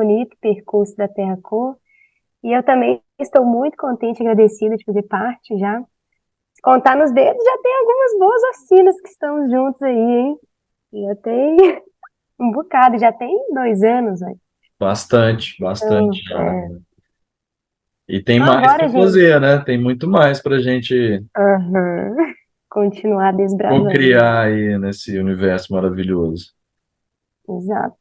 bonito percurso da Terra Cor. E eu também estou muito contente e agradecida de fazer parte já. Se contar nos dedos, já tem algumas boas oficinas que estamos juntos aí, hein? Já tem um bocado, já tem 2 anos, velho. Bastante, Então, bastante já. E tem então mais agora, para gente, fazer, né? Tem muito mais para a gente aham, continuar desbravando. criar aí nesse universo maravilhoso. Exato.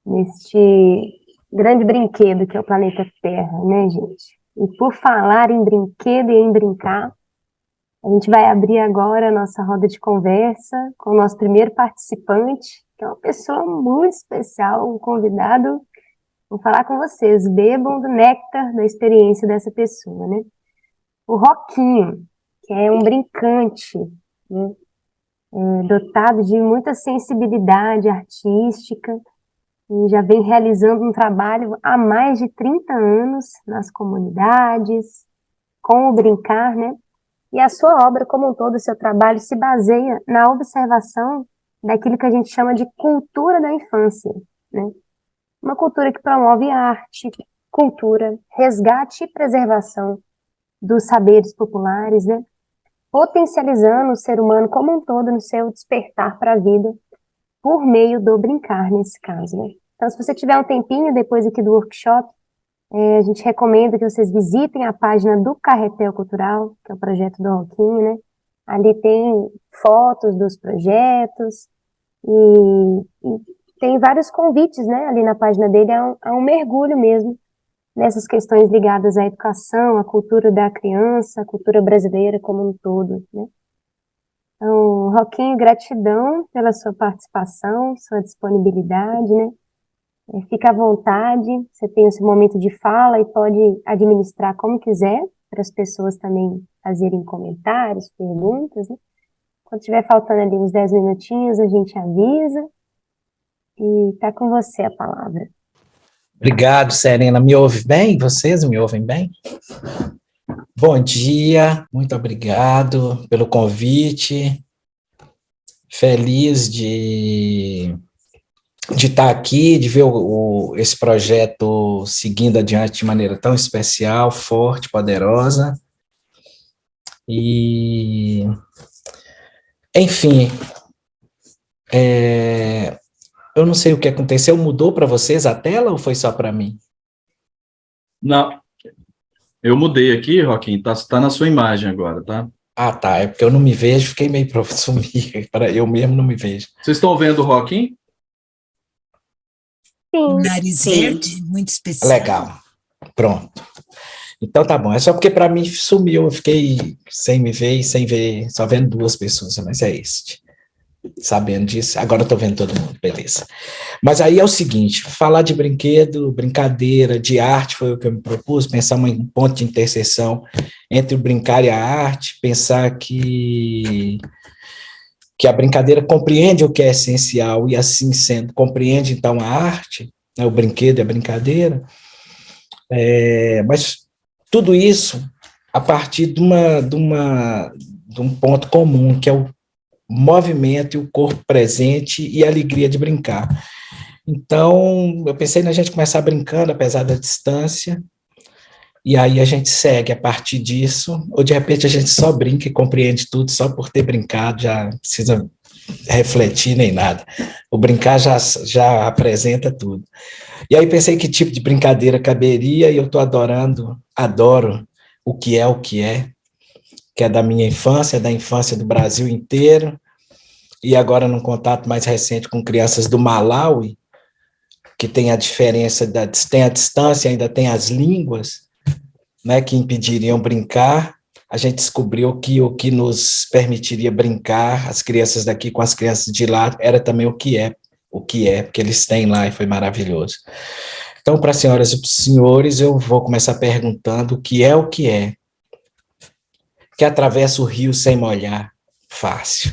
Neste grande brinquedo que é o planeta Terra, né, gente? E por falar em brinquedo e em brincar, a gente vai abrir agora a nossa roda de conversa com o nosso primeiro participante, que é uma pessoa muito especial, um convidado. Vou falar com vocês, bebam do néctar da experiência dessa pessoa, né? O Roquinho, que é um brincante, né? Dotado de muita sensibilidade artística, e já vem realizando um trabalho há mais de 30 anos nas comunidades, com o brincar, né? E a sua obra como um todo, o seu trabalho, se baseia na observação daquilo que a gente chama de cultura da infância, né? Uma cultura que promove arte, cultura, resgate e preservação dos saberes populares, né? Potencializando o ser humano como um todo no seu despertar para a vida por meio do brincar, nesse caso, né? Então, se você tiver um tempinho depois aqui do workshop, a gente recomenda que vocês visitem a página do Carretel Cultural, que é o projeto do Roquinho, né? Ali tem fotos dos projetos e tem vários convites, né? Ali na página dele a um mergulho mesmo nessas questões ligadas à educação, à cultura da criança, à cultura brasileira como um todo, né? Então, Roquinho, gratidão pela sua participação, sua disponibilidade, né? Fica à vontade, você tem esse momento de fala e pode administrar como quiser, para as pessoas também fazerem comentários, perguntas, né? Quando tiver faltando ali uns 10 minutinhos, a gente avisa e tá com você a palavra. Obrigado, Serena. Me ouve bem? Vocês me ouvem bem? Bom dia, muito obrigado pelo convite. Feliz de estar aqui, de ver esse projeto seguindo adiante de maneira tão especial, forte, poderosa. E, enfim, eu não sei o que aconteceu. Mudou para vocês a tela ou foi só para mim? Não, eu mudei aqui, Joaquim, tá na sua imagem agora, tá? Ah, tá. É porque eu não me vejo, fiquei meio para sumir. Eu mesmo não me vejo. Vocês estão vendo o Joaquim? Um Sim, nariz sim. verde, muito especial. Legal. Pronto. Então tá bom. É só porque para mim sumiu. Eu fiquei sem me ver e sem ver, só vendo duas pessoas, mas é este. Sabendo disso. Agora eu tô vendo todo mundo, beleza. Mas aí é o seguinte: falar de brinquedo, brincadeira, de arte foi o que eu me propus, pensar um ponto de interseção entre o brincar e a arte, pensar que a brincadeira compreende o que é essencial e assim sendo, compreende então a arte, né, o brinquedo e a brincadeira, mas tudo isso a partir de um ponto comum, que é o movimento e o corpo presente e a alegria de brincar. Então, eu pensei na gente começar brincando, apesar da distância, e aí a gente segue a partir disso, ou de repente a gente só brinca e compreende tudo só por ter brincado, já não precisa refletir nem nada. O brincar já apresenta tudo. E aí pensei que tipo de brincadeira caberia, e eu estou adoro o que é da minha infância, da infância do Brasil inteiro, e agora num contato mais recente com crianças do Malawi, que tem a diferença, tem a distância, ainda tem as línguas, né, que impediriam brincar. A gente descobriu que o que nos permitiria brincar, as crianças daqui com as crianças de lá, era também porque eles têm lá e foi maravilhoso. Então, para as senhoras e para os senhores, eu vou começar perguntando o que atravessa o rio sem molhar, fácil.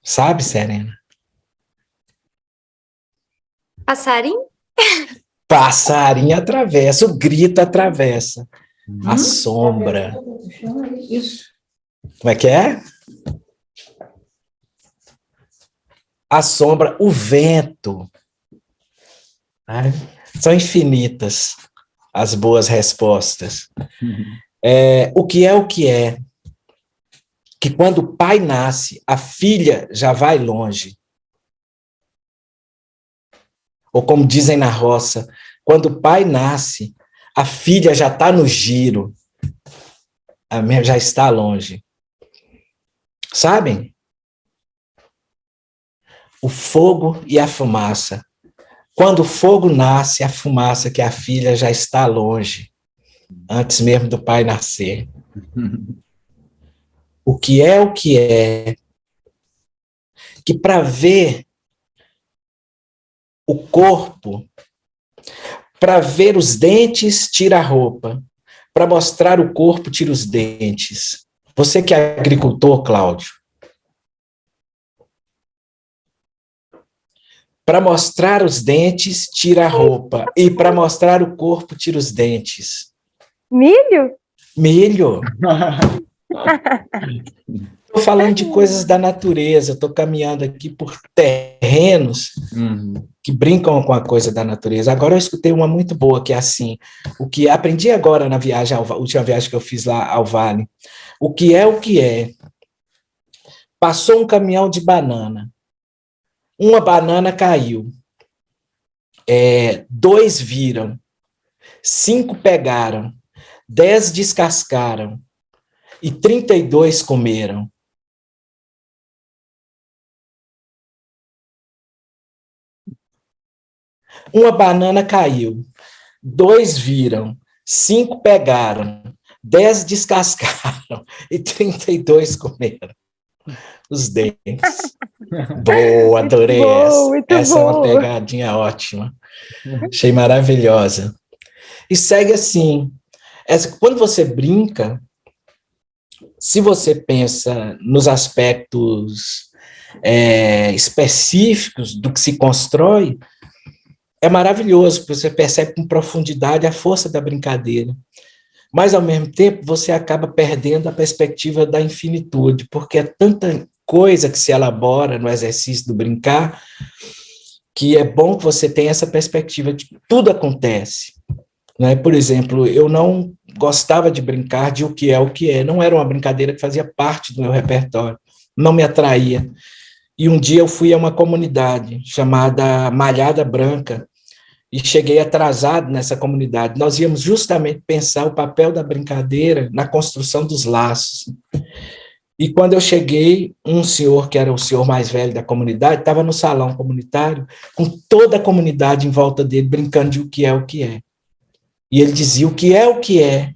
Sabe, Serena? Passarinho? Passarinho atravessa, o grito atravessa, a sombra. Isso. Como é que é? A sombra, o vento. né? São infinitas as boas respostas. O que é o que é? Que quando o pai nasce, a filha já vai longe. Ou como dizem na roça, quando o pai nasce, a filha já está no giro, já está longe. Sabem? O fogo e a fumaça. Quando o fogo nasce, a fumaça que a filha já está longe, antes mesmo do pai nascer. O que é o que é? Que para ver o corpo, para ver os dentes, tira a roupa. Para mostrar o corpo, tira os dentes. Você que é agricultor, Cláudio, para mostrar os dentes, tira a roupa. E para mostrar o corpo, tira os dentes. Milho? Milho. Estou falando de coisas da natureza, estou caminhando aqui por terrenos que brincam com a coisa da natureza. Agora eu escutei uma muito boa, que é assim, o que aprendi agora na viagem, última viagem que eu fiz lá ao Vale. O que é o que é? Passou um caminhão de banana. Uma banana caiu. 2 viram. 5 pegaram. 10 descascaram. E 32 comeram. Uma banana caiu. 2 viram. 5 pegaram. 10 descascaram. E 32 comeram. Os dentes. Boa, adorei essa. Muito Essa é uma boa. pegadinha ótima. Achei maravilhosa. E segue assim. Quando você brinca, se você pensa nos aspectos específicos do que se constrói, é maravilhoso, porque você percebe com profundidade a força da brincadeira. Mas, ao mesmo tempo, você acaba perdendo a perspectiva da infinitude, porque é tanta coisa que se elabora no exercício do brincar, que é bom que você tenha essa perspectiva de que tudo acontece. Né? Por exemplo, eu não gostava de brincar de o que é, não era uma brincadeira que fazia parte do meu repertório, não me atraía. E um dia eu fui a uma comunidade chamada Malhada Branca, e cheguei atrasado nessa comunidade. Nós íamos justamente pensar o papel da brincadeira na construção dos laços. E quando eu cheguei, um senhor, que era o senhor mais velho da comunidade, estava no salão comunitário, com toda a comunidade em volta dele, brincando de o que é. E ele dizia: o que é,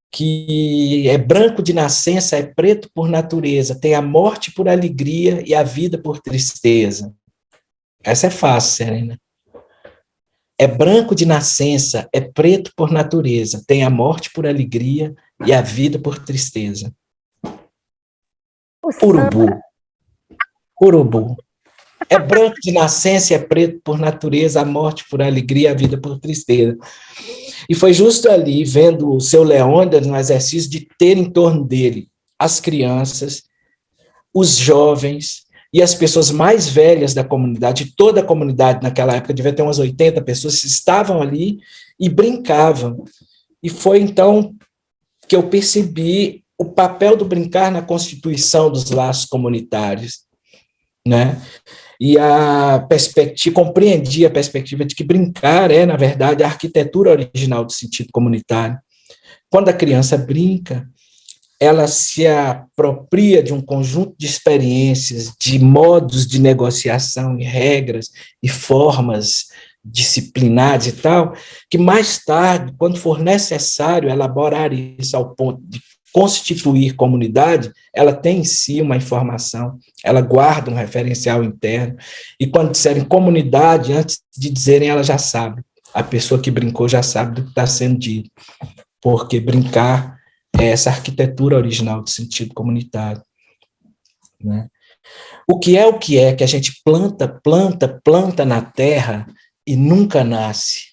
que é branco de nascença, é preto por natureza, tem a morte por alegria e a vida por tristeza. Essa é fácil, Serena. É branco de nascença, é preto por natureza, tem a morte por alegria e a vida por tristeza. Urubu. Urubu. É branco de nascença, é preto por natureza, a morte por alegria, a vida por tristeza. E foi justo ali, vendo o seu Leônidas no exercício, de ter em torno dele as crianças, os jovens e as pessoas mais velhas da comunidade. Toda a comunidade naquela época devia ter umas 80 pessoas, estavam ali e brincavam. E foi então que eu percebi o papel do brincar na constituição dos laços comunitários, né? E compreendi a perspectiva de que brincar é, na verdade, a arquitetura original do sentido comunitário. Quando a criança brinca, ela se apropria de um conjunto de experiências, de modos de negociação e regras e formas disciplinares e tal, que mais tarde, quando for necessário elaborar isso ao ponto de constituir comunidade, ela tem em si uma informação, ela guarda um referencial interno, e quando disserem comunidade, antes de dizerem, ela já sabe. A pessoa que brincou já sabe do que está sendo dito, porque brincar é essa arquitetura original do sentido comunitário. Né? O que é que a gente planta na terra e nunca nasce?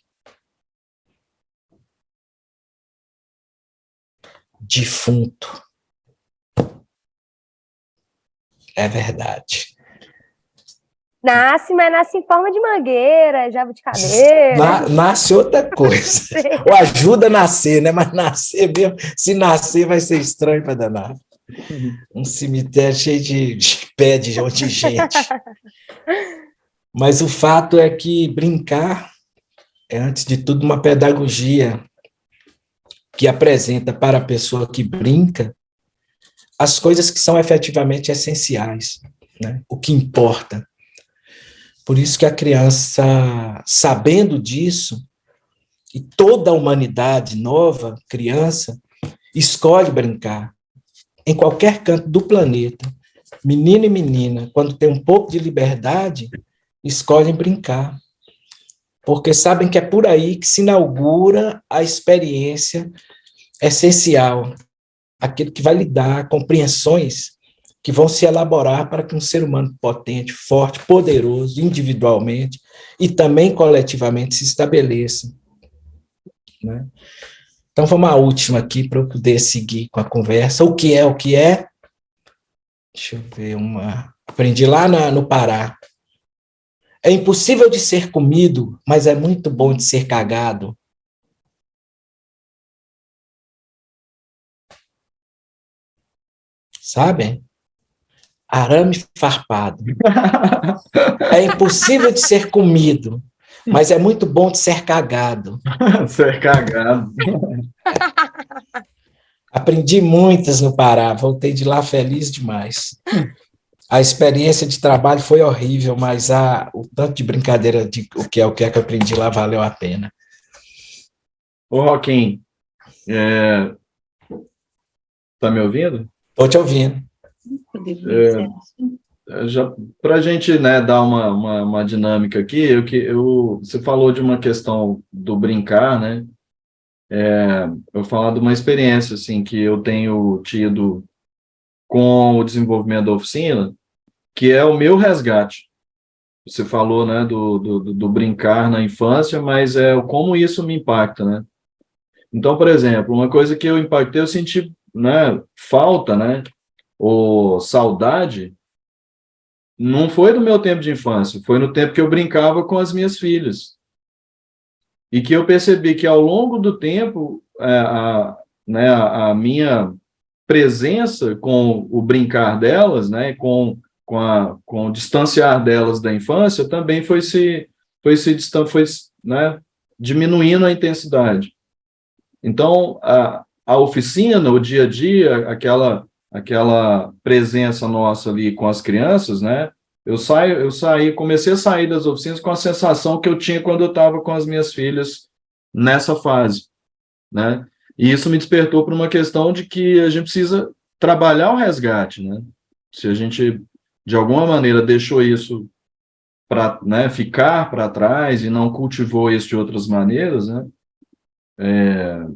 Defunto. É verdade. Nasce, mas nasce em forma de mangueira, jabuticabeira. Nasce outra coisa. Ou ajuda a nascer, né? Mas nascer mesmo, se nascer vai ser estranho para danar. Um cemitério cheio de pé de gente. Mas o fato é que brincar é, antes de tudo, uma pedagogia que apresenta para a pessoa que brinca as coisas que são efetivamente essenciais, né? O que importa. Por isso que a criança, sabendo disso, e toda a humanidade nova, criança, escolhe brincar em qualquer canto do planeta. Menino e menina, quando tem um pouco de liberdade, escolhem brincar, porque sabem que é por aí que se inaugura a experiência essencial, aquilo que vai lhe dar compreensões que vão se elaborar para que um ser humano potente, forte, poderoso, individualmente e também coletivamente se estabeleça, né? Então, vamos à última aqui para eu poder seguir com a conversa. O que é o que é? Deixa eu ver uma. Aprendi lá no Pará. É impossível de ser comido, mas é muito bom de ser cagado. Sabem? Arame farpado. É impossível de ser comido, mas é muito bom de ser cagado. Ser cagado. Aprendi muitas no Pará, voltei de lá feliz demais. A experiência de trabalho foi horrível, mas o tanto de brincadeira de o que é que eu aprendi lá valeu a pena. Ô, Joaquim, tá me ouvindo? Estou te ouvindo. Já para a gente, né, dar uma dinâmica aqui, você falou de uma questão do brincar, né? Eu vou falar de uma experiência assim, que eu tenho tido com o desenvolvimento da oficina, que é o meu resgate. Você falou, né, do brincar na infância, mas como isso me impacta, né? Então, por exemplo, uma coisa que eu impactei, eu senti, né, falta, né, ou saudade, não foi do meu tempo de infância, foi no tempo que eu brincava com as minhas filhas. E que eu percebi que ao longo do tempo, né, a minha presença com o brincar delas, né, com o distanciar delas da infância, também né, diminuindo a intensidade. Então, a oficina, o dia a dia, aquela presença nossa ali com as crianças, né? Comecei a sair das oficinas com a sensação que eu tinha quando eu estava com as minhas filhas nessa fase, né? E isso me despertou para uma questão de que a gente precisa trabalhar o resgate, né? Se a gente, de alguma maneira, deixou isso para, né, ficar para trás e não cultivou isso de outras maneiras, né?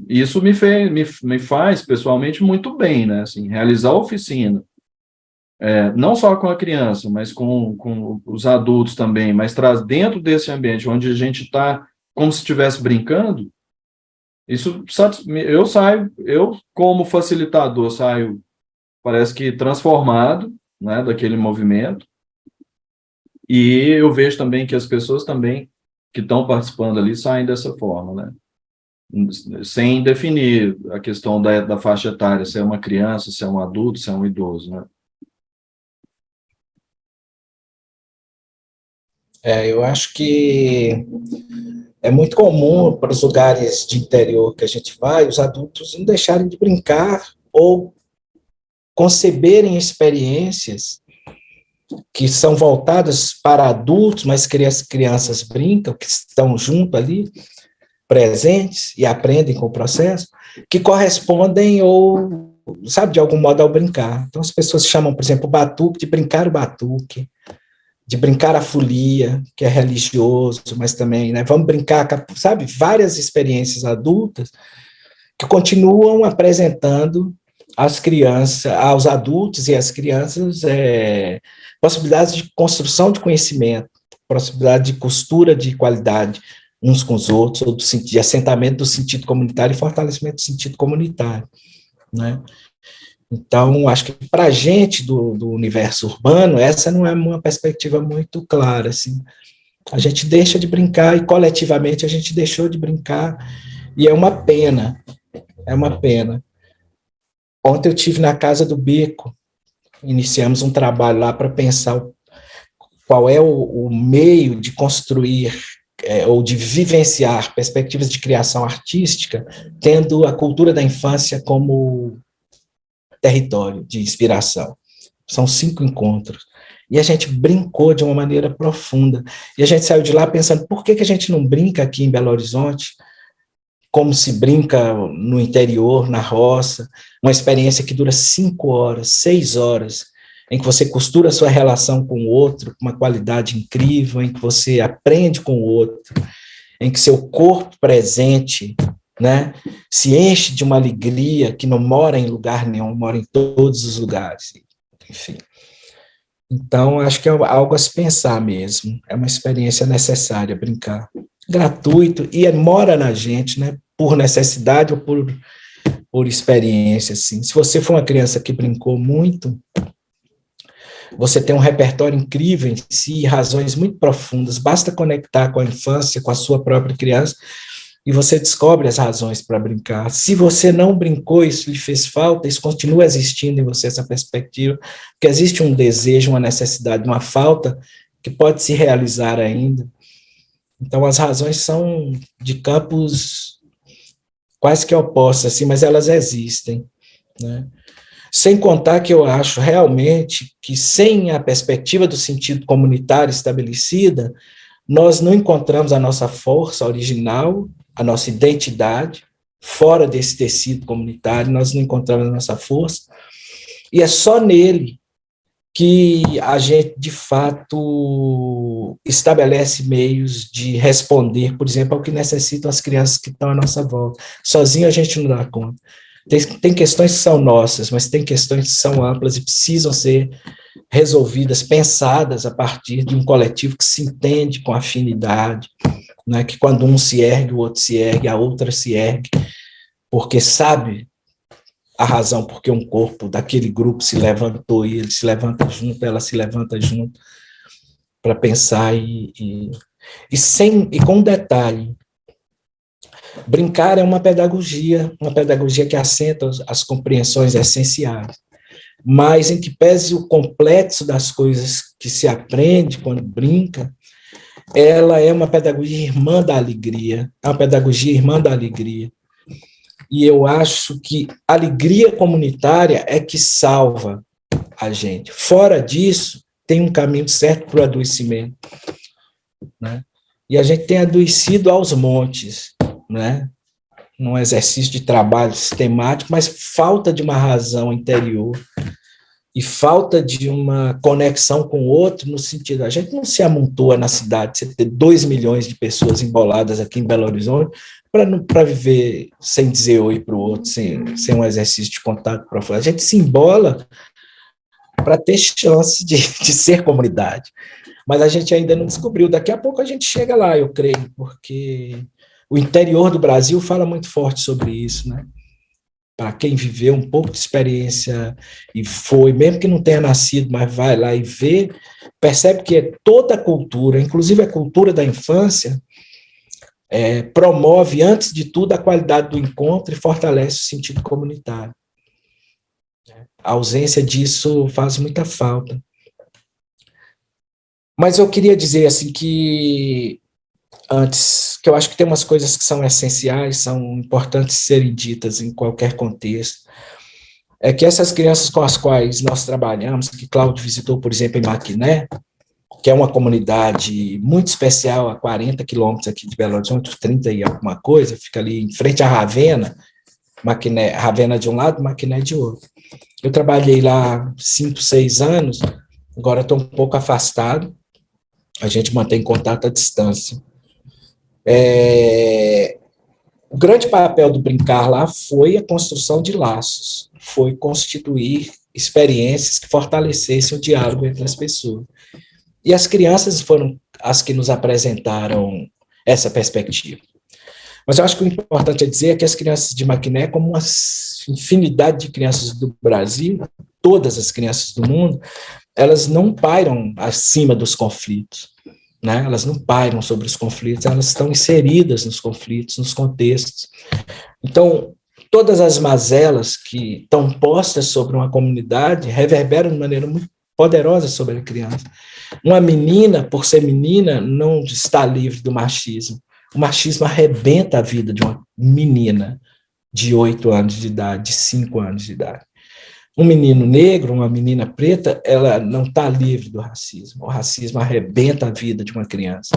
Isso me faz, pessoalmente, muito bem, né? Assim, realizar a oficina, não só com a criança, mas com os adultos também, mas traz dentro desse ambiente onde a gente está como se estivesse brincando, isso eu como facilitador saio, parece que transformado, né, daquele movimento, e eu vejo também que as pessoas também que estão participando ali saem dessa forma, né? Sem definir a questão da faixa etária, se é uma criança, se é um adulto, se é um idoso, né? Eu acho que é muito comum para os lugares de interior que a gente vai, os adultos não deixarem de brincar ou conceberem experiências que são voltadas para adultos, mas que as crianças brincam, que estão junto ali, presentes e aprendem com o processo, que correspondem ou, sabe, de algum modo ao brincar. Então, as pessoas chamam, por exemplo, o batuque de brincar o batuque, de brincar a folia, que é religioso, mas também, né, vamos brincar, sabe, várias experiências adultas que continuam apresentando às crianças, aos adultos e às crianças, possibilidades de construção de conhecimento, possibilidade de costura de qualidade uns com os outros, ou de assentamento do sentido comunitário e fortalecimento do sentido comunitário, né? Então, acho que para a gente do universo urbano, essa não é uma perspectiva muito clara, assim. A gente deixa de brincar e coletivamente a gente deixou de brincar e é uma pena, é uma pena. Ontem eu tive na Casa do Beco, iniciamos um trabalho lá para pensar qual é o meio de construir ou de vivenciar perspectivas de criação artística, tendo a cultura da infância como território de inspiração. São 5 encontros. E a gente brincou de uma maneira profunda. E a gente saiu de lá pensando, por que a gente não brinca aqui em Belo Horizonte, como se brinca no interior, na roça, uma experiência que dura 5 horas, 6 horas, em que você costura a sua relação com o outro, com uma qualidade incrível, em que você aprende com o outro, em que seu corpo presente, né, se enche de uma alegria que não mora em lugar nenhum, mora em todos os lugares. Enfim. Então, acho que é algo a se pensar mesmo. É uma experiência necessária, brincar. Gratuito, e mora na gente, né, por necessidade ou por experiência, assim. Se você for uma criança que brincou muito, você tem um repertório incrível em si, razões muito profundas, basta conectar com a infância, com a sua própria criança, e você descobre as razões para brincar. Se você não brincou, isso lhe fez falta, isso continua existindo em você, essa perspectiva, porque existe um desejo, uma necessidade, uma falta que pode se realizar ainda. Então, as razões são de campos quase que opostos, assim, mas elas existem, né? Sem contar que eu acho realmente que sem a perspectiva do sentido comunitário estabelecida, nós não encontramos a nossa força original, a nossa identidade, fora desse tecido comunitário, nós não encontramos a nossa força, e é só nele que a gente, de fato, estabelece meios de responder, por exemplo, ao que necessitam as crianças que estão à nossa volta. Sozinho a gente não dá conta. Tem questões que são nossas, mas tem questões que são amplas e precisam ser resolvidas, pensadas a partir de um coletivo que se entende com afinidade, né, que quando um se ergue, o outro se ergue, a outra se ergue, porque sabe a razão porque um corpo daquele grupo se levantou e ele se levanta junto, ela se levanta junto, para pensar e com um detalhe. Brincar é uma pedagogia que assenta as compreensões essenciais, mas em que pese o complexo das coisas que se aprende quando brinca, ela é uma pedagogia irmã da alegria, é uma pedagogia irmã da alegria. E eu acho que a alegria comunitária é que salva a gente. Fora disso, tem um caminho certo para o adoecimento, né? E a gente tem adoecido aos montes, né? Num exercício de trabalho sistemático, mas falta de uma razão interior e falta de uma conexão com o outro, no sentido, a gente não se amontoa na cidade, você ter 2 milhões de pessoas emboladas aqui em Belo Horizonte, para viver sem dizer oi para o outro, sem um exercício de contato profundo. A gente se embola para ter chance de ser comunidade, mas a gente ainda não descobriu. Daqui a pouco a gente chega lá, eu creio, porque o interior do Brasil fala muito forte sobre isso, né? Para quem viveu um pouco de experiência e foi, mesmo que não tenha nascido, mas vai lá e vê, percebe que toda a cultura, inclusive a cultura da infância, promove, antes de tudo, a qualidade do encontro e fortalece o sentido comunitário. A ausência disso faz muita falta. Mas eu queria dizer assim que, antes, que eu acho que tem umas coisas que são essenciais, são importantes serem ditas em qualquer contexto, é que essas crianças com as quais nós trabalhamos, que Cláudio visitou, por exemplo, em Maquiné, que é uma comunidade muito especial, a 40 quilômetros aqui de Belo Horizonte, 30 e alguma coisa, fica ali em frente à Ravena, Maquiné, Ravena de um lado, Maquiné de outro. Eu trabalhei lá 5, 6 anos, agora estou um pouco afastado, a gente mantém contato à distância. O grande papel do brincar lá foi a construção de laços, foi constituir experiências que fortalecessem o diálogo entre as pessoas. E as crianças foram as que nos apresentaram essa perspectiva. Mas eu acho que o importante a dizer é que as crianças de Maquiné, como uma infinidade de crianças do Brasil, todas as crianças do mundo, elas não pairam acima dos conflitos, né? Elas não pairam sobre os conflitos, elas estão inseridas nos conflitos, nos contextos. Então, todas as mazelas que estão postas sobre uma comunidade reverberam de maneira muito poderosa sobre a criança. Uma menina, por ser menina, não está livre do machismo. O machismo arrebenta a vida de uma menina de 8 anos de idade, de 5 anos de idade. Um menino negro, uma menina preta, ela não está livre do racismo. O racismo arrebenta a vida de uma criança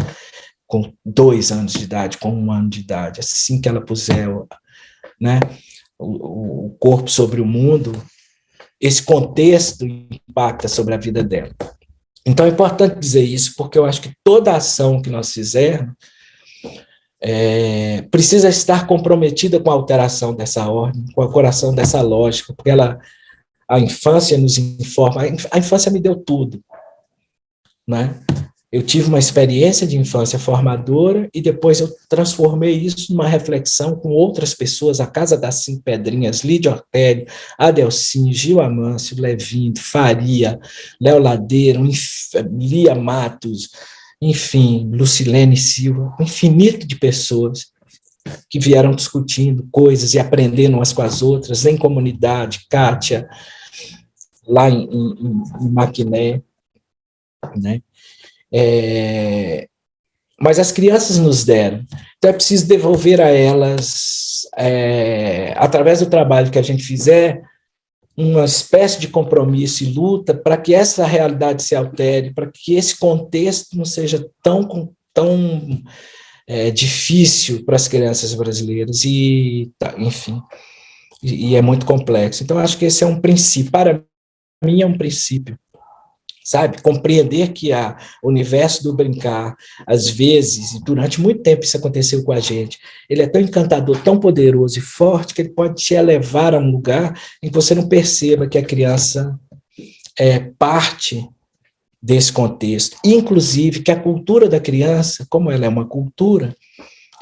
com 2 anos de idade, com 1 ano de idade. Assim que ela puser, né, o corpo sobre o mundo, esse contexto impacta sobre a vida dela. Então é importante dizer isso, porque eu acho que toda ação que nós fizermos precisa estar comprometida com a alteração dessa ordem, com a alteração dessa lógica, porque a infância nos informa, a infância me deu tudo, né? Eu tive uma experiência de infância formadora e depois eu transformei isso numa reflexão com outras pessoas, a Casa das 5 Pedrinhas, Lídia Ortélio, Adelcinho, Gil Amâncio, Levindo, Faria, Léo Ladeiro, Lia Matos, enfim, Lucilene Silva, um infinito de pessoas que vieram discutindo coisas e aprendendo umas com as outras, em comunidade, Kátia, lá em Maquiné, né? Mas as crianças nos deram, então é preciso devolver a elas, através do trabalho que a gente fizer, uma espécie de compromisso e luta para que essa realidade se altere, para que esse contexto não seja tão difícil para as crianças brasileiras, enfim, e é muito complexo. Então, acho que esse é um princípio, para mim é um princípio, sabe? Compreender que o universo do brincar, às vezes, e durante muito tempo isso aconteceu com a gente, ele é tão encantador, tão poderoso e forte, que ele pode te elevar a um lugar em que você não perceba que a criança é parte desse contexto. Inclusive, que a cultura da criança, como ela é uma cultura,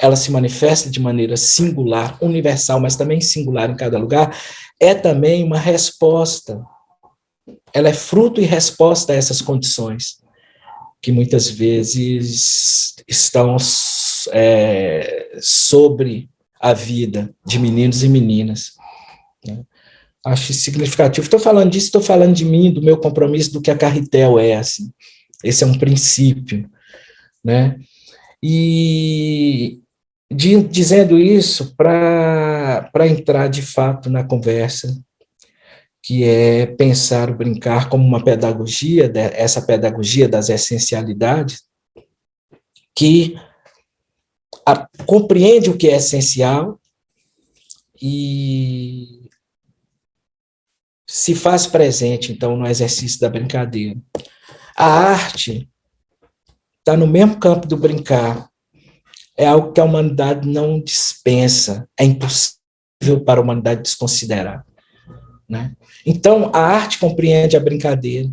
ela se manifesta de maneira singular, universal, mas também singular em cada lugar, é também uma resposta. Ela é fruto e resposta a essas condições, que muitas vezes estão sobre a vida de meninos e meninas, né? Acho significativo. Estou falando disso, estou falando de mim, do meu compromisso, do que a Carretel é, assim. Esse é um princípio, né? E dizendo isso para entrar de fato na conversa, que é pensar o brincar como uma pedagogia, essa pedagogia das essencialidades, que compreende o que é essencial e se faz presente, então, no exercício da brincadeira. A arte está no mesmo campo do brincar, é algo que a humanidade não dispensa, é impossível para a humanidade desconsiderar, né? Então, a arte compreende a brincadeira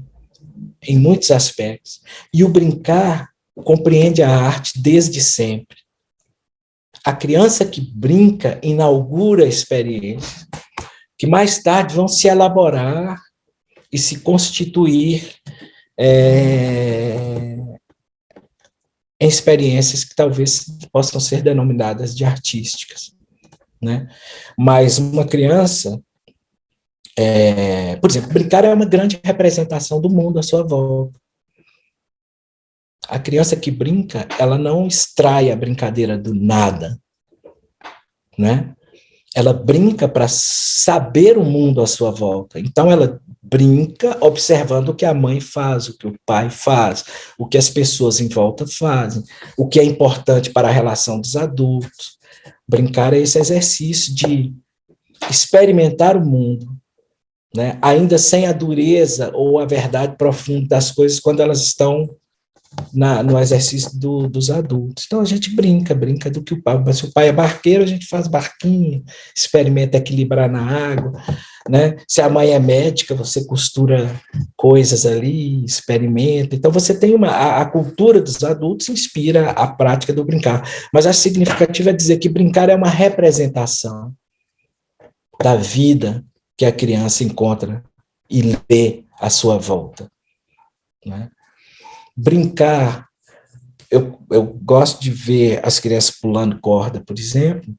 em muitos aspectos, e o brincar compreende a arte desde sempre. A criança que brinca inaugura experiências que mais tarde vão se elaborar e se constituir em experiências que talvez possam ser denominadas de artísticas, né? Mas uma criança, por exemplo, brincar é uma grande representação do mundo à sua volta. A criança que brinca, ela não extrai a brincadeira do nada, né? Ela brinca para saber o mundo à sua volta. Então, ela brinca observando o que a mãe faz, o que o pai faz, o que as pessoas em volta fazem, o que é importante para a relação dos adultos. Brincar é esse exercício de experimentar o mundo, né? Ainda sem a dureza ou a verdade profunda das coisas quando elas estão no exercício dos adultos. Então, a gente brinca do que o pai... Se o pai é barqueiro, a gente faz barquinho, experimenta equilibrar na água. né? Se a mãe é médica, você costura coisas ali, experimenta. Então, você tem a cultura dos adultos inspira a prática do brincar. Mas acho significativo é dizer que brincar é uma representação da vida que a criança encontra e lê à sua volta, né? Brincar, eu gosto de ver as crianças pulando corda, por exemplo,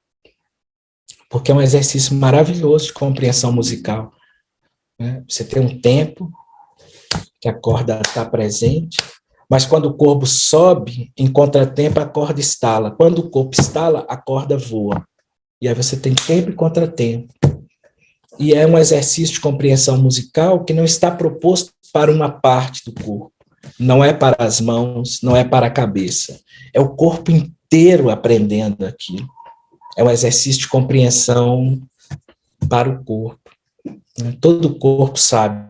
porque é um exercício maravilhoso de compreensão musical, né? Você tem um tempo que a corda está presente, mas quando o corpo sobe, em contratempo, a corda estala. Quando o corpo estala, a corda voa. E aí você tem tempo e contratempo. E é um exercício de compreensão musical que não está proposto para uma parte do corpo. Não é para as mãos, não é para a cabeça. É o corpo inteiro aprendendo aquilo. É um exercício de compreensão para o corpo. Todo o corpo sabe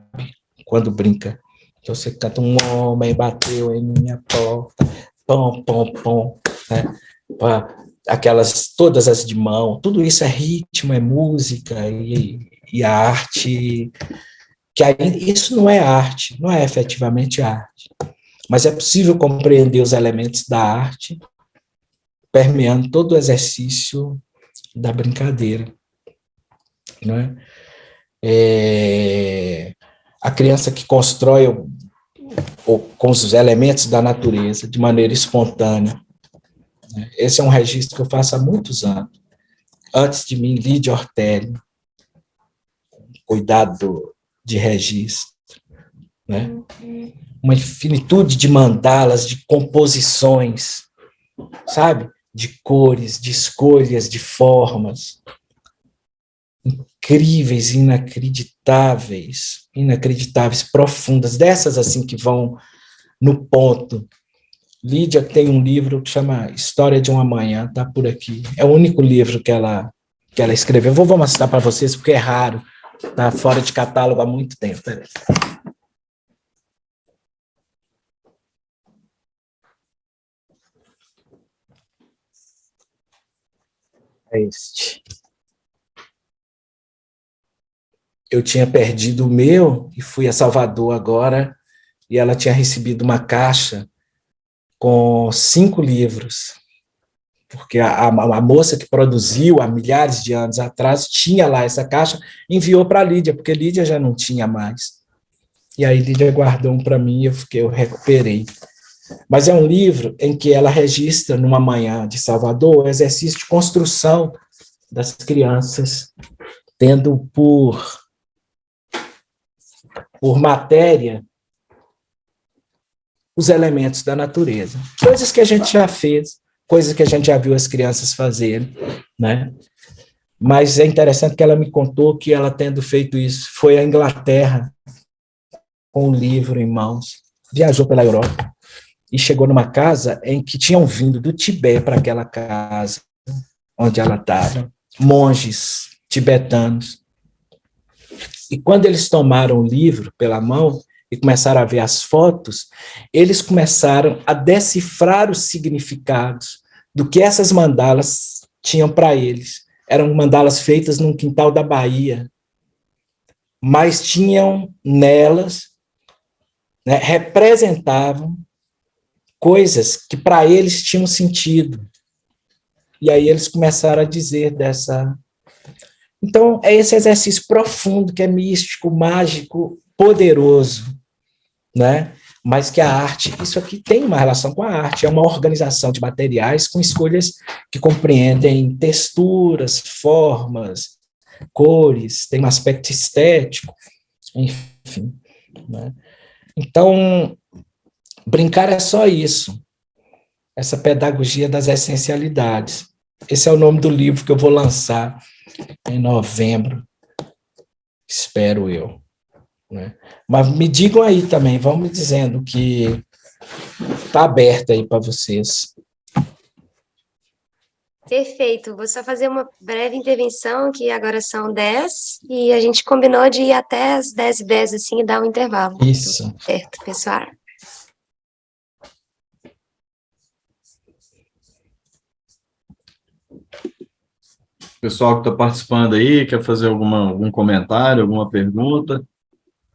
quando brinca. Então você canta um homem bateu em minha porta, pom, pom, pom, né? Aquelas, todas as de mão, tudo isso é ritmo, é música e a arte, que aí, isso não é arte, não é efetivamente arte, mas é possível compreender os elementos da arte permeando todo o exercício da brincadeira, não é? A criança que constrói com os elementos da natureza de maneira espontânea. Esse é um registro que eu faço há muitos anos. Antes de mim, Lídia Ortelli, cuidado de registro, né? Uma infinitude de mandalas, de composições, sabe? De cores, de escolhas, de formas, incríveis, inacreditáveis, profundas, dessas assim que vão no ponto. Lídia tem um livro que chama História de uma Manhã, tá por aqui. É o único livro que ela escreveu. Vou mostrar para vocês porque é raro, tá fora de catálogo há muito tempo. Peraí. É este. Eu tinha perdido o meu e fui a Salvador agora e ela tinha recebido uma caixa com 5 livros, porque a moça que produziu há milhares de anos atrás tinha lá essa caixa, enviou para a Lídia, porque Lídia já não tinha mais. E aí Lídia guardou um para mim e eu recuperei. Mas é um livro em que ela registra, numa manhã de Salvador, o exercício de construção das crianças, tendo por matéria os elementos da natureza. Coisas que a gente já fez, coisas que a gente já viu as crianças fazerem, né? Mas é interessante que ela me contou que ela, tendo feito isso, foi à Inglaterra com um livro em mãos, viajou pela Europa e chegou numa casa em que tinham vindo do Tibete para aquela casa onde ela estava, monges tibetanos. E quando eles tomaram o livro pela mão e começaram a ver as fotos, eles começaram a decifrar os significados do que essas mandalas tinham para eles. Eram mandalas feitas num quintal da Bahia, mas tinham nelas, né, representavam coisas que para eles tinham sentido. E aí eles começaram a dizer dessa... Então, é esse exercício profundo, que é místico, mágico, poderoso, né? Mas que a arte, isso aqui tem uma relação com a arte, é uma organização de materiais com escolhas que compreendem texturas, formas, cores, tem um aspecto estético, enfim, né? Então, brincar é só isso, essa pedagogia das essencialidades. Esse é o nome do livro que eu vou lançar em novembro, espero eu, né? Mas me digam aí também, vão me dizendo que está aberto aí para vocês. Perfeito. Vou só fazer uma breve intervenção, que agora são 10, e a gente combinou de ir até as 10h10, assim, e dar um intervalo. Isso. Certo, pessoal. pessoal que está participando aí quer fazer algum comentário, alguma pergunta?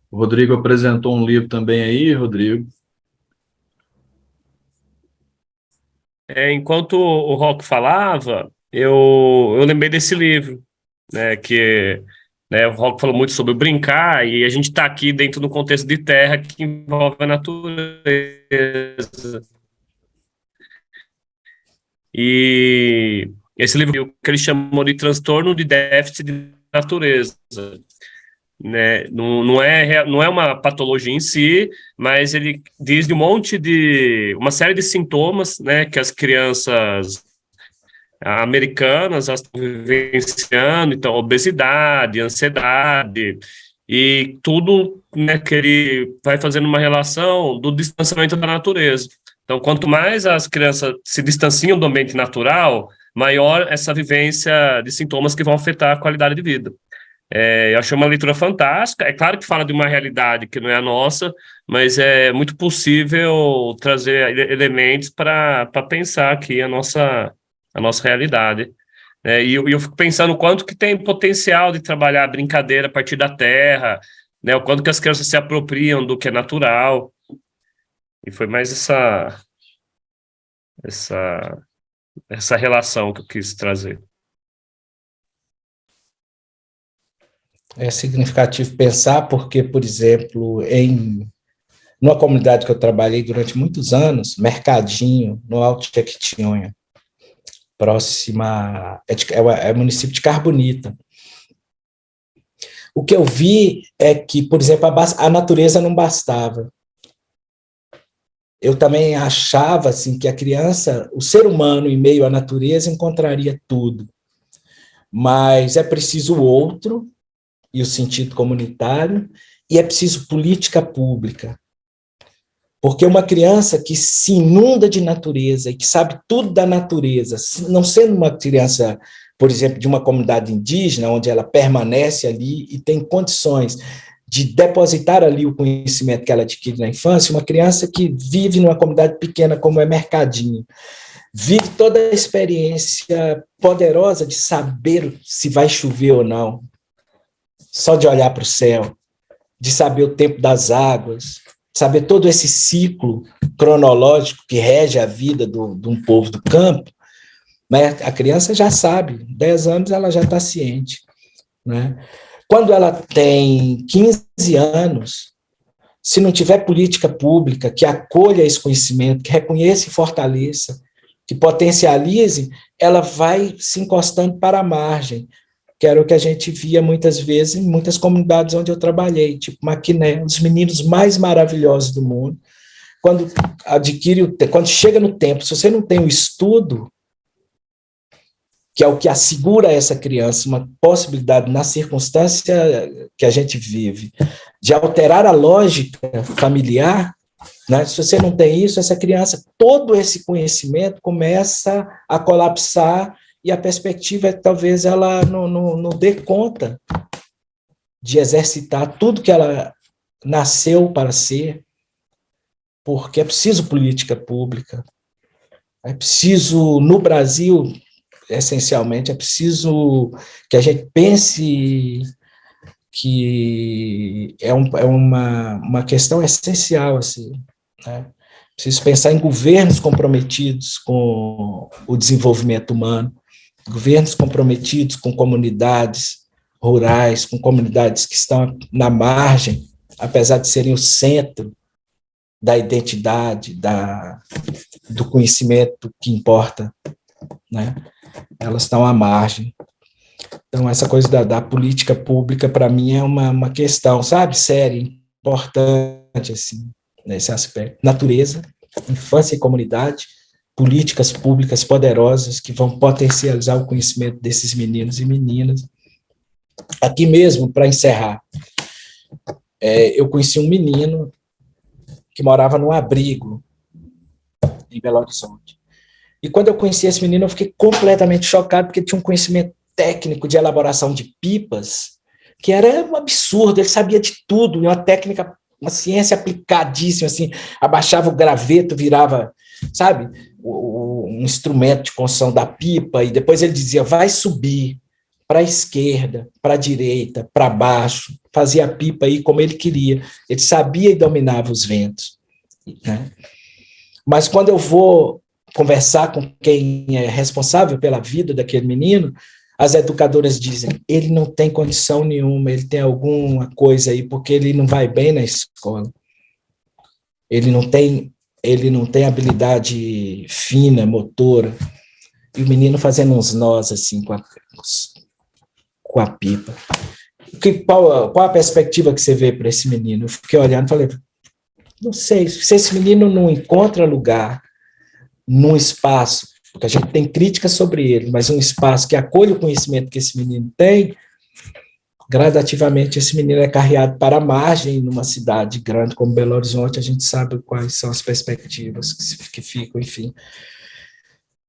O Rodrigo apresentou um livro também aí, Rodrigo. Enquanto o Rock falava, eu lembrei desse livro, né, que né, o Rock falou muito sobre brincar, e a gente está aqui dentro do contexto de terra que envolve a natureza. E esse livro que ele chamou de transtorno de déficit de natureza, né? Não é uma patologia em si, mas ele diz de uma série de sintomas, né, que as crianças americanas estão vivenciando, então obesidade, ansiedade e tudo, né, que ele vai fazendo uma relação do distanciamento da natureza. Então, quanto mais as crianças se distanciam do ambiente natural, maior essa vivência de sintomas que vão afetar a qualidade de vida. Eu achei uma leitura fantástica. É claro que fala de uma realidade que não é a nossa, mas é muito possível trazer elementos para pensar aqui a nossa realidade. E eu fico pensando o quanto que tem potencial de trabalhar a brincadeira a partir da terra, né, o quanto que as crianças se apropriam do que é natural. E foi mais essa relação que eu quis trazer. É significativo pensar porque, por exemplo, numa comunidade que eu trabalhei durante muitos anos, Mercadinho, no Alto Jequitinhonha, próxima, é o município de Carbonita. O que eu vi é que, por exemplo, a natureza não bastava. Eu também achava assim, que a criança, o ser humano em meio à natureza encontraria tudo, mas é preciso o outro e o sentido comunitário, e é preciso política pública. Porque uma criança que se inunda de natureza e que sabe tudo da natureza, não sendo uma criança, por exemplo, de uma comunidade indígena, onde ela permanece ali e tem condições de depositar ali o conhecimento que ela adquire na infância, uma criança que vive numa comunidade pequena como é Mercadinho, vive toda a experiência poderosa de saber se vai chover ou não, só de olhar para o céu, de saber o tempo das águas, saber todo esse ciclo cronológico que rege a vida de um povo do campo, né? A criança já sabe, 10 anos ela já está ciente, né? Quando ela tem 15 anos, se não tiver política pública que acolha esse conhecimento, que reconheça e fortaleça, que potencialize, ela vai se encostando para a margem, que era o que a gente via muitas vezes em muitas comunidades onde eu trabalhei, tipo Maquiné, um dos meninos mais maravilhosos do mundo. Quando chega no tempo, se você não tem o estudo, que é o que assegura a essa criança uma possibilidade, na circunstância que a gente vive, de alterar a lógica familiar, né? Se você não tem isso, essa criança, todo esse conhecimento começa a colapsar, e a perspectiva é que talvez ela não dê conta de exercitar tudo que ela nasceu para ser, porque é preciso política pública, é preciso, no Brasil, essencialmente, é preciso que a gente pense que é uma questão essencial, assim, né? Preciso pensar em governos comprometidos com o desenvolvimento humano, governos comprometidos com comunidades rurais, com comunidades que estão na margem, apesar de serem o centro da identidade, do conhecimento que importa, né? Elas estão à margem. Então, essa coisa da política pública, para mim, é uma questão, sabe, séria, importante, assim, nesse aspecto. Natureza, infância e comunidade, políticas públicas poderosas que vão potencializar o conhecimento desses meninos e meninas. Aqui mesmo, para encerrar, eu conheci um menino que morava num abrigo em Belo Horizonte. E quando eu conheci esse menino, eu fiquei completamente chocado, porque ele tinha um conhecimento técnico de elaboração de pipas, que era um absurdo, ele sabia de tudo, uma técnica, uma ciência aplicadíssima, assim, abaixava o graveto, virava, sabe, um instrumento de construção da pipa, e depois ele dizia, vai subir, para a esquerda, para a direita, para baixo, fazia a pipa aí como ele queria. Ele sabia e dominava os ventos, né? Mas quando eu vou conversar com quem é responsável pela vida daquele menino, as educadoras dizem, ele não tem condição nenhuma, ele tem alguma coisa aí, porque ele não vai bem na escola. Ele não tem habilidade fina, motora. E o menino fazendo uns nós assim com a pipa. Qual a perspectiva que você vê para esse menino? Eu fiquei olhando e falei, não sei, se esse menino não encontra lugar num espaço, porque a gente tem críticas sobre ele, mas um espaço que acolhe o conhecimento que esse menino tem, gradativamente esse menino é carreado para a margem numa cidade grande como Belo Horizonte, a gente sabe quais são as perspectivas que ficam, enfim.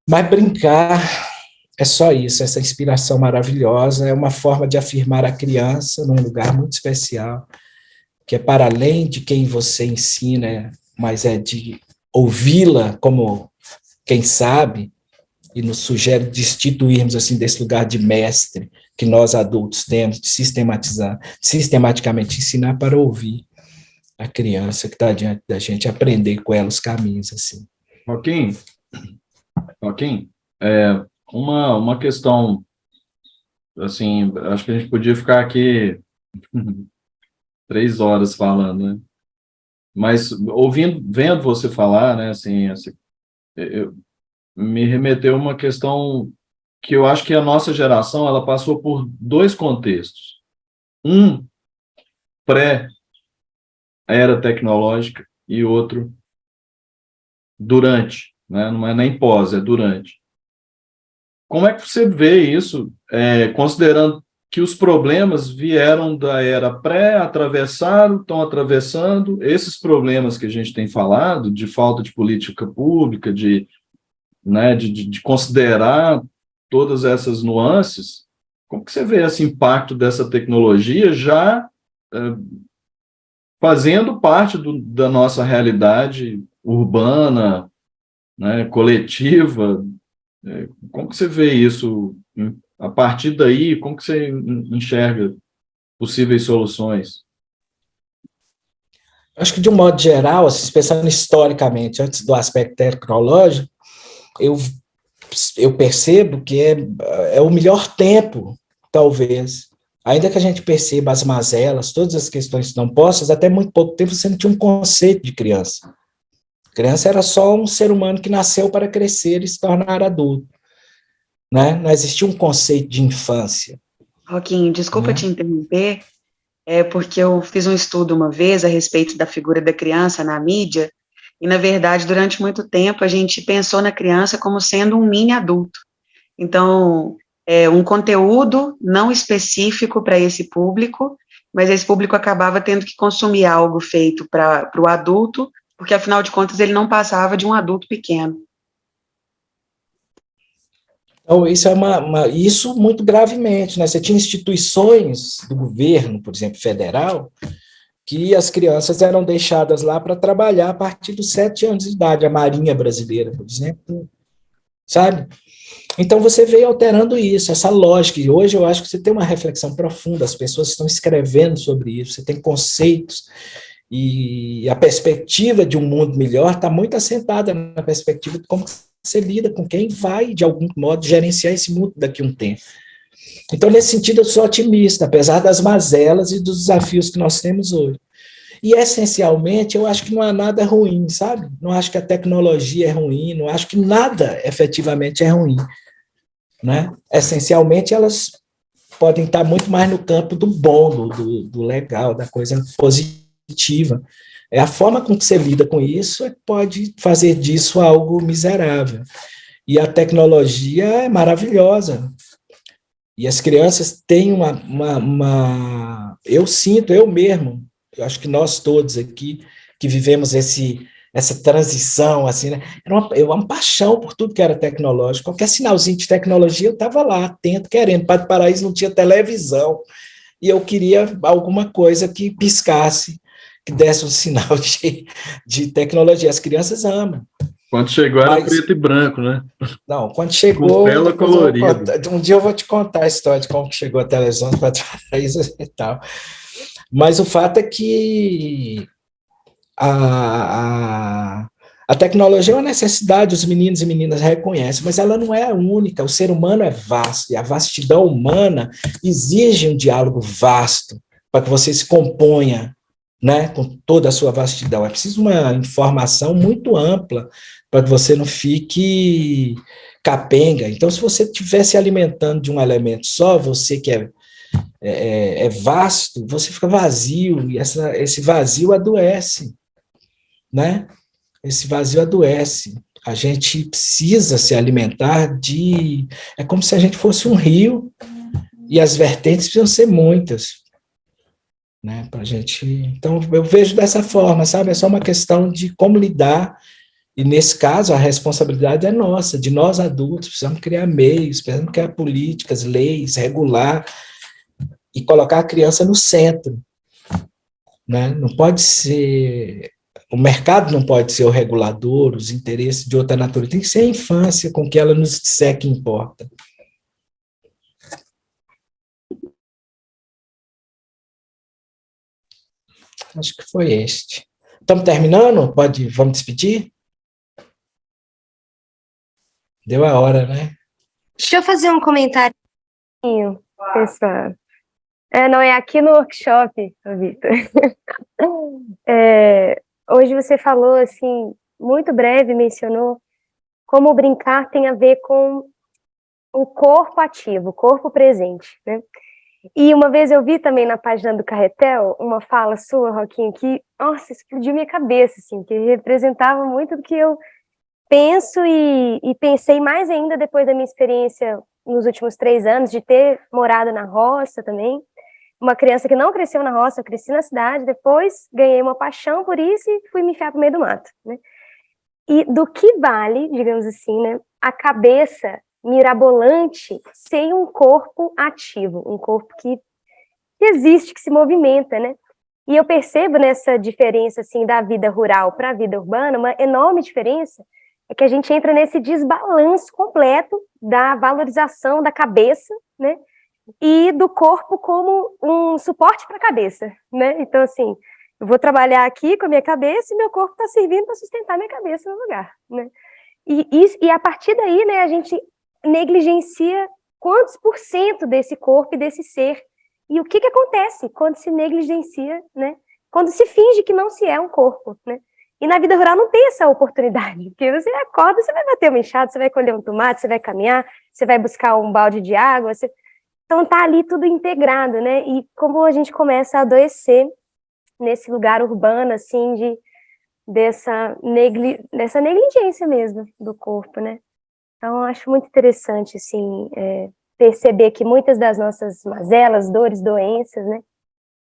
Mas brincar é só isso, essa inspiração maravilhosa, é uma forma de afirmar a criança num lugar muito especial, que é para além de quem você ensina, mas é de ouvi-la como quem sabe, e nos sugere destituirmos assim, desse lugar de mestre que nós adultos temos, de sistematicamente ensinar para ouvir a criança que está diante da gente, aprender com ela os caminhos. Assim. Joaquim, uma questão, assim, acho que a gente podia ficar aqui 3 horas falando, né? Mas vendo você falar, né, assim, me remeteu a uma questão que eu acho que a nossa geração, ela passou por 2 contextos. Um, pré-era tecnológica, e outro, durante, né? Não é nem pós, é durante. Como é que você vê isso, considerando que os problemas vieram da era pré, estão atravessando, esses problemas que a gente tem falado, de falta de política pública, né, de considerar todas essas nuances, como que você vê esse impacto dessa tecnologia já fazendo parte da nossa realidade urbana, né, coletiva? Como que você vê isso? A partir daí, como que você enxerga possíveis soluções? Acho que, de um modo geral, assim, pensando historicamente, antes do aspecto tecnológico, eu percebo que é o melhor tempo, talvez, ainda que a gente perceba as mazelas, todas as questões que estão postas, até muito pouco tempo você não tinha um conceito de criança. Criança era só um ser humano que nasceu para crescer e se tornar adulto. Né? Não existia um conceito de infância. Joaquim, desculpa te interromper, porque eu fiz um estudo uma vez a respeito da figura da criança na mídia, e, na verdade, durante muito tempo, a gente pensou na criança como sendo um mini adulto. Então, um conteúdo não específico para esse público, mas esse público acabava tendo que consumir algo feito para o adulto, porque, afinal de contas, ele não passava de um adulto pequeno. Então, isso muito gravemente, né? Você tinha instituições do governo, por exemplo, federal, que as crianças eram deixadas lá para trabalhar a partir dos 7 anos de idade, a Marinha Brasileira, por exemplo, sabe? Então, você veio alterando isso, essa lógica, e hoje eu acho que você tem uma reflexão profunda, as pessoas estão escrevendo sobre isso, você tem conceitos, e a perspectiva de um mundo melhor está muito assentada na perspectiva de como você lida com quem vai, de algum modo, gerenciar esse mundo daqui a um tempo. Então, nesse sentido, eu sou otimista, apesar das mazelas e dos desafios que nós temos hoje. E, essencialmente, eu acho que não há nada ruim, sabe? Não acho que a tecnologia é ruim, não acho que nada, efetivamente, é ruim. Né? Essencialmente, elas podem estar muito mais no campo do bom, do legal, da coisa positiva. A forma com que você lida com isso pode fazer disso algo miserável. E a tecnologia é maravilhosa. E as crianças têm eu sinto, eu mesmo, eu acho que nós todos aqui, que vivemos essa transição, assim, né? Era uma paixão por tudo que era tecnológico. Qualquer sinalzinho de tecnologia, eu estava lá, atento, querendo. Padre do Paraíso não tinha televisão, e eu queria alguma coisa que piscasse, que desse um sinal de tecnologia. As crianças amam. Quando chegou era Mas, preto e branco, né? não, quando Com chegou, tela depois eu vou colorida. contar, um dia eu vou te contar a história de como que chegou a televisão para isso e tal. Mas o fato é que a tecnologia é uma necessidade, os meninos e meninas reconhecem, mas ela não é a única. O ser humano é vasto, e a vastidão humana exige um diálogo vasto para que você se componha, né, com toda a sua vastidão. É preciso uma informação muito ampla para que você não fique capenga. Então, se você estiver se alimentando de um elemento só, você que é vasto, você fica vazio, e esse vazio adoece, né? Esse vazio adoece. A gente precisa se alimentar de. É como se a gente fosse um rio e as vertentes precisam ser muitas, né? Para gente. Então, eu vejo dessa forma, sabe? É só uma questão de como lidar. E nesse caso, a responsabilidade é nossa, de nós adultos. Precisamos criar meios, precisamos criar políticas, leis, regular e colocar a criança no centro, né? Não pode ser. O mercado não pode ser o regulador, os interesses de outra natureza. Tem que ser a infância com que ela nos disser que importa. Acho que foi este. Estamos terminando? Vamos despedir? Deu a hora, né? Deixa eu fazer um comentário. Pessoal. Não é aqui no workshop, ô Vitor. Hoje você falou, assim, muito breve, mencionou como brincar tem a ver com o corpo ativo, o corpo presente, né? E uma vez eu vi também na página do Carretel uma fala sua, Roquinho, que, nossa, explodiu minha cabeça, assim, que representava muito do que eu penso e pensei mais ainda depois da minha experiência nos últimos 3 anos, de ter morado na roça também. Uma criança que não cresceu na roça, eu cresci na cidade, depois ganhei uma paixão por isso e fui me enfiar pro meio do mato, né? E do que vale, digamos assim, né, a cabeça mirabolante sem um corpo ativo, um corpo que existe, que se movimenta, né? E eu percebo nessa diferença, assim, da vida rural para a vida urbana, uma enorme diferença, é que a gente entra nesse desbalanço completo da valorização da cabeça, né? E do corpo como um suporte para a cabeça, né? Então, assim, eu vou trabalhar aqui com a minha cabeça e meu corpo está servindo para sustentar minha cabeça no lugar, né? E a partir daí, né, a gente negligencia quantos por cento desse corpo e desse ser. E o que acontece quando se negligencia, né? Quando se finge que não se é um corpo, né? E na vida rural não tem essa oportunidade, porque você acorda, você vai bater uma enxada, você vai colher um tomate, você vai caminhar, você vai buscar um balde de água, então tá ali tudo integrado, né? E como a gente começa a adoecer nesse lugar urbano, assim, dessa negligência mesmo do corpo, né? Então eu acho muito interessante, assim, perceber que muitas das nossas mazelas, dores, doenças, né,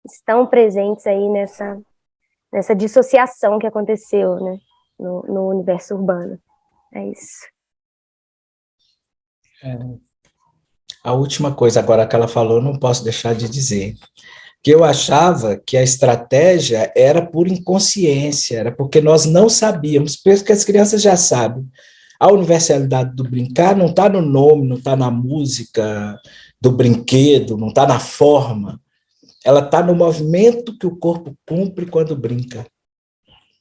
estão presentes aí nessa dissociação que aconteceu, né, no universo urbano. É isso. A última coisa agora que ela falou, não posso deixar de dizer. Que eu achava que a estratégia era por inconsciência, era porque nós não sabíamos, porque as crianças já sabem. A universalidade do brincar não está no nome, não está na música do brinquedo, não está na forma. Ela está no movimento que o corpo cumpre quando brinca.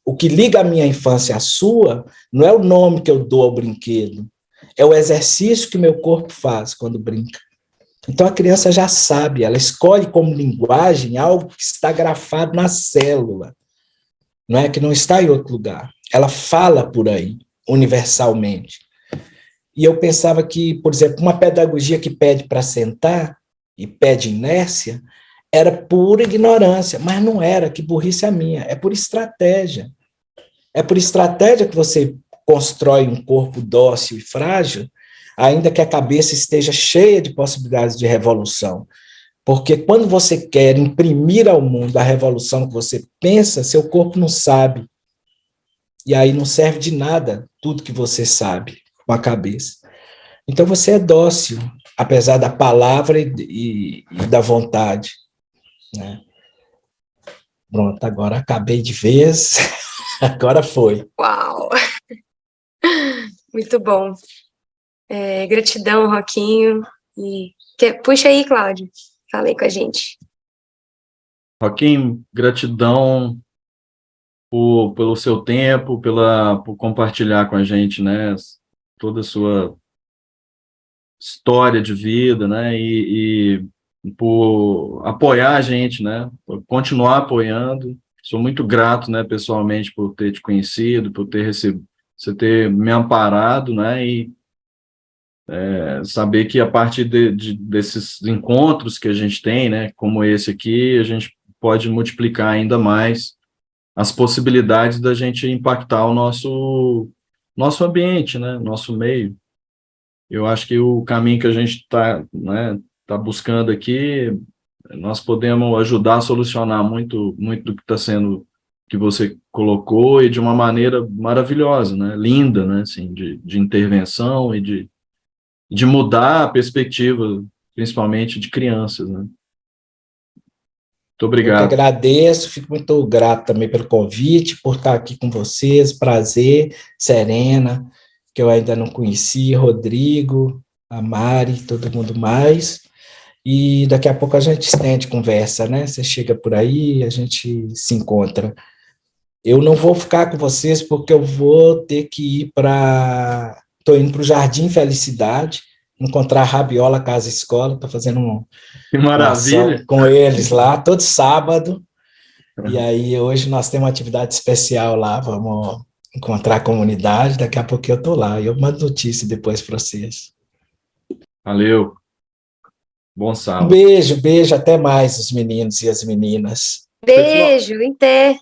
O que liga a minha infância à sua não é o nome que eu dou ao brinquedo, é o exercício que meu corpo faz quando brinca. Então a criança já sabe, ela escolhe como linguagem algo que está grafado na célula, não é que não está em outro lugar. Ela fala por aí, universalmente. E eu pensava que, por exemplo, uma pedagogia que pede para sentar e pede inércia era pura ignorância, mas não era, que burrice a minha, é por estratégia. É por estratégia que você constrói um corpo dócil e frágil, ainda que a cabeça esteja cheia de possibilidades de revolução. Porque quando você quer imprimir ao mundo a revolução que você pensa, seu corpo não sabe. E aí não serve de nada tudo que você sabe com a cabeça. Então você é dócil, apesar da palavra e da vontade, né? Pronto, agora acabei de vez, agora foi. Uau! Muito bom. Gratidão, Roquinho. Puxa aí, Cláudio. Fala aí com a gente. Joaquim, gratidão pelo seu tempo, por compartilhar com a gente, né, toda a sua história de vida, né, e por apoiar a gente, né, por continuar apoiando. Sou muito grato, né, pessoalmente, por ter te conhecido, por ter recebido, você ter me amparado, né, e saber que a partir desses encontros que a gente tem, né, como esse aqui, a gente pode multiplicar ainda mais as possibilidades da gente impactar o nosso ambiente, né, nosso meio. Eu acho que o caminho que a gente está, né, tá buscando aqui, nós podemos ajudar a solucionar muito, muito do que está sendo, que você colocou, e de uma maneira maravilhosa, né, linda, né, assim, de intervenção e de mudar a perspectiva, principalmente de crianças, né. Muito Eu que obrigado. agradeço, fico muito grato também pelo convite, por estar aqui com vocês, prazer, Serena, que eu ainda não conheci, Rodrigo, a Mari, todo mundo mais, e daqui a pouco a gente estende conversa, né? Você chega por aí, a gente se encontra. Eu não vou ficar com vocês porque eu vou ter que ir para... Estou indo para o Jardim Felicidade, encontrar a Rabiola Casa Escola, estou fazendo Que uma ação maravilha! com eles lá, todo sábado, e aí hoje nós temos uma atividade especial lá, vamos encontrar a comunidade, daqui a pouco eu estou lá, eu mando notícia depois para vocês. Valeu. Bom Um sábado. beijo, beijo, até mais os meninos e as meninas. Beijo, em pé.